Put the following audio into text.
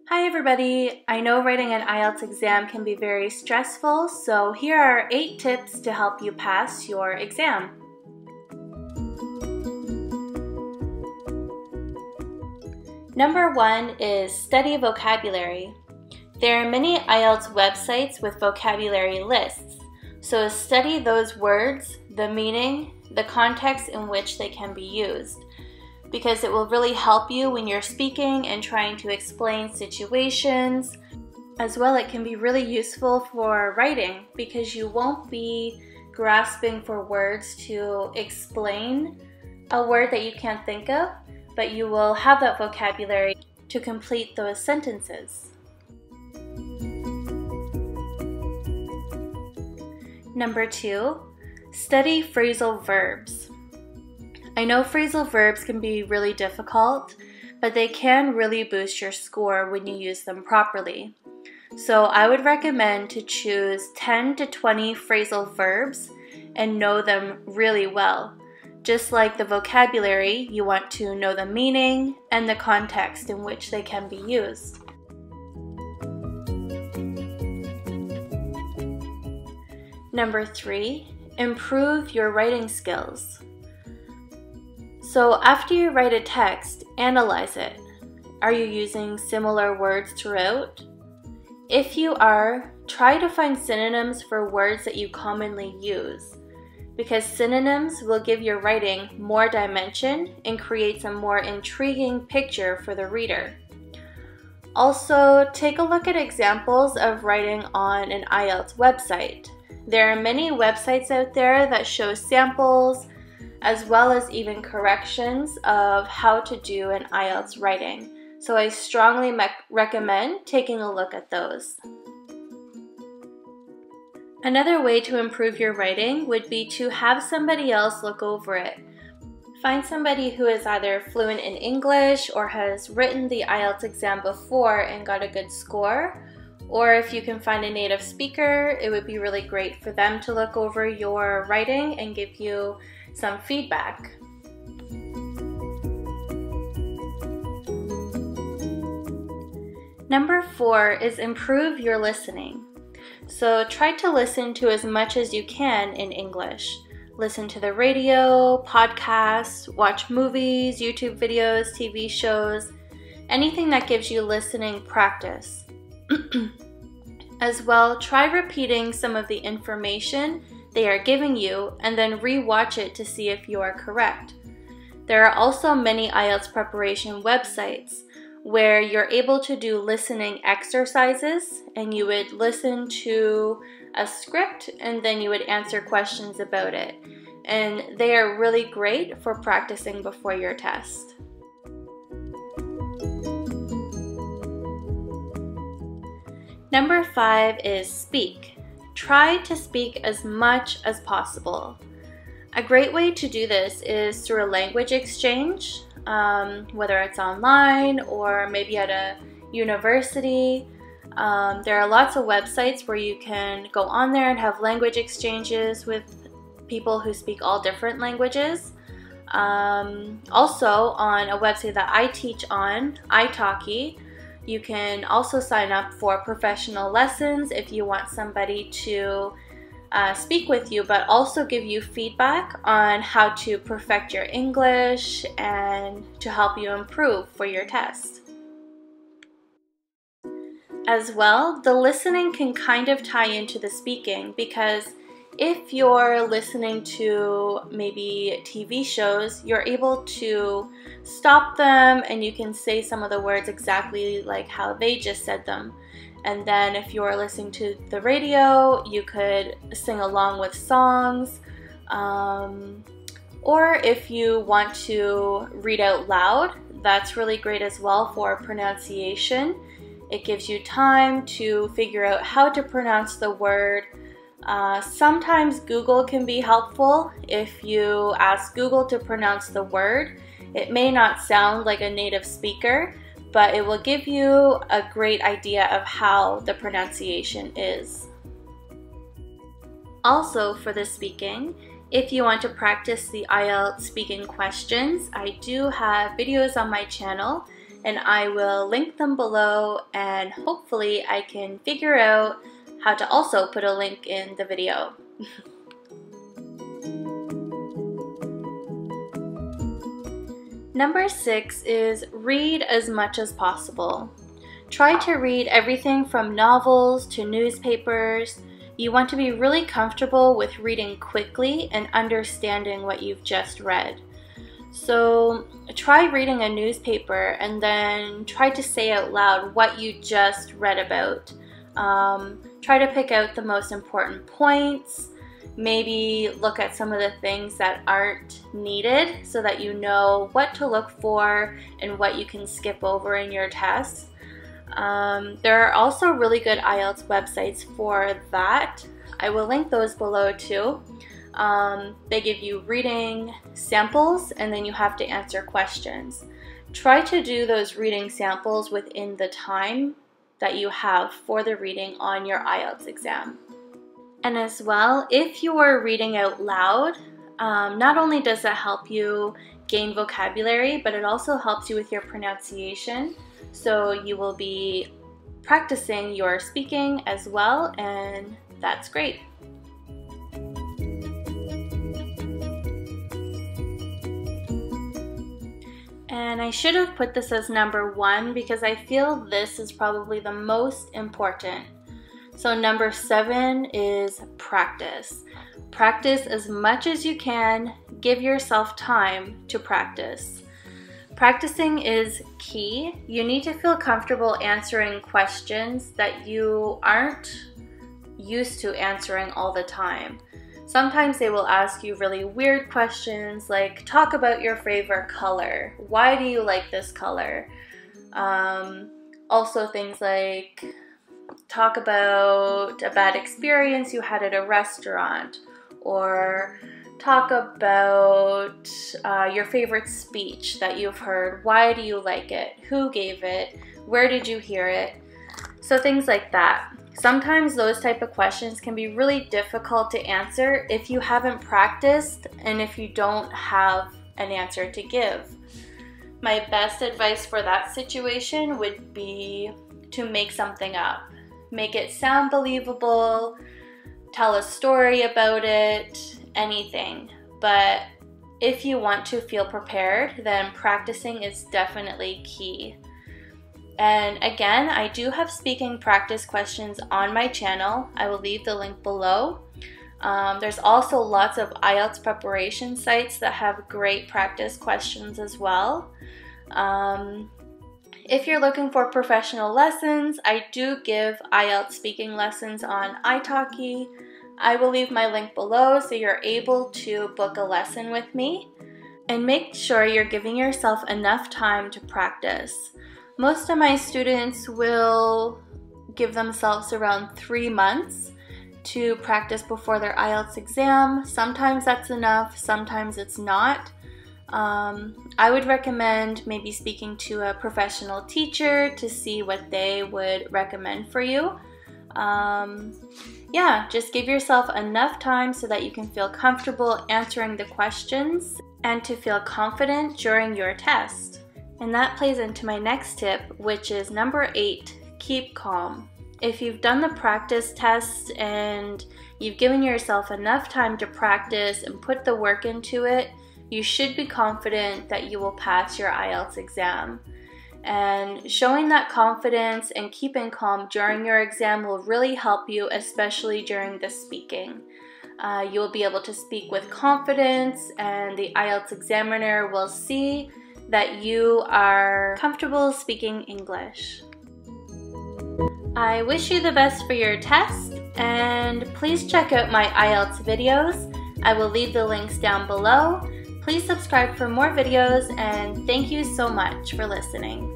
Hi everybody! I know writing an IELTS exam can be very stressful, so here are 8 tips to help you pass your exam. Number 1 is study vocabulary. There are many IELTS websites with vocabulary lists, so study those words, the meaning, the context in which they can be used, because it will really help you when you're speaking and trying to explain situations. As well, it can be really useful for writing because you won't be grasping for words to explain a word that you can't think of, but you will have that vocabulary to complete those sentences. Number 2, study phrasal verbs. I know phrasal verbs can be really difficult, but they can really boost your score when you use them properly. So I would recommend to choose 10 to 20 phrasal verbs and know them really well. Just like the vocabulary, you want to know the meaning and the context in which they can be used. Number 3, improve your writing skills. So after you write a text, analyze it. Are you using similar words throughout? If you are, try to find synonyms for words that you commonly use, because synonyms will give your writing more dimension and create a more intriguing picture for the reader. Also, take a look at examples of writing on an IELTS website. There are many websites out there that show samples, as well as even corrections of how to do an IELTS writing. So I strongly recommend taking a look at those. Another way to improve your writing would be to have somebody else look over it. Find somebody who is either fluent in English or has written the IELTS exam before and got a good score. Or if you can find a native speaker, it would be really great for them to look over your writing and give you some feedback. Number 4 is improve your listening. So try to listen to as much as you can in English. Listen to the radio, podcasts, watch movies, YouTube videos, TV shows, anything that gives you listening practice. As well, try repeating some of the information they are giving you and then re-watch it to see if you are correct. There are also many IELTS preparation websites where you're able to do listening exercises, and you would listen to a script and then you would answer questions about it. And they are really great for practicing before your test. Number 5 is speak. Try to speak as much as possible. A great way to do this is through a language exchange, whether it's online or maybe at a university. There are lots of websites where you can go on there and have language exchanges with people who speak all different languages. Also, on a website that I teach on, italki, you can also sign up for professional lessons if you want somebody to speak with you, but also give you feedback on how to perfect your English and to help you improve for your test. As well, the listening can kind of tie into the speaking, because if you're listening to maybe TV shows, you're able to stop them and you can say some of the words exactly like how they just said them. And then if you're listening to the radio, you could sing along with songs. Or if you want to read out loud, that's really great as well for pronunciation. It gives you time to figure out how to pronounce the word. Sometimes Google can be helpful. If you ask Google to pronounce the word, it may not sound like a native speaker, but it will give you a great idea of how the pronunciation is. Also, for the speaking, if you want to practice the IELTS speaking questions, I do have videos on my channel and I will link them below, and hopefully I can figure out how to also put a link in the video. Number 6 is read as much as possible. Try to read everything from novels to newspapers. You want to be really comfortable with reading quickly and understanding what you've just read. So try reading a newspaper and then try to say out loud what you just read about. Try to pick out the most important points. Maybe look at some of the things that aren't needed so that you know what to look for and what you can skip over in your tests. There are also really good IELTS websites for that. I will link those below too. They give you reading samples and then you have to answer questions. Try to do those reading samples within the time that you have for the reading on your IELTS exam. And as well, if you are reading out loud, not only does that help you gain vocabulary, but it also helps you with your pronunciation. So you will be practicing your speaking as well, and that's great. And I should have put this as number 1 because I feel this is probably the most important. So number 7 is practice. Practice as much as you can. Give yourself time to practice. Practicing is key. You need to feel comfortable answering questions that you aren't used to answering all the time. Sometimes they will ask you really weird questions like, talk about your favorite color. Why do you like this color? Also things like, talk about a bad experience you had at a restaurant, or talk about your favorite speech that you've heard. Why do you like it? Who gave it? Where did you hear it? So things like that. Sometimes those type of questions can be really difficult to answer if you haven't practiced and if you don't have an answer to give. My best advice for that situation would be to make something up. Make it sound believable, tell a story about it, anything. But if you want to feel prepared, then practicing is definitely key. And again, I do have speaking practice questions on my channel. I will leave the link below. There's also lots of IELTS preparation sites that have great practice questions as well. If you're looking for professional lessons, I do give IELTS speaking lessons on italki. I will leave my link below so you're able to book a lesson with me. And make sure you're giving yourself enough time to practice. Most of my students will give themselves around 3 months to practice before their IELTS exam. Sometimes that's enough, sometimes it's not. I would recommend maybe speaking to a professional teacher to see what they would recommend for you. Yeah, just give yourself enough time so that you can feel comfortable answering the questions and to feel confident during your test. And that plays into my next tip, which is number 8, keep calm. If you've done the practice test and you've given yourself enough time to practice and put the work into it, you should be confident that you will pass your IELTS exam. And showing that confidence and keeping calm during your exam will really help you, especially during the speaking. You'll be able to speak with confidence, and the IELTS examiner will see that you are comfortable speaking English. I wish you the best for your test, and please check out my IELTS videos. I will leave the links down below. Please subscribe for more videos, and thank you so much for listening.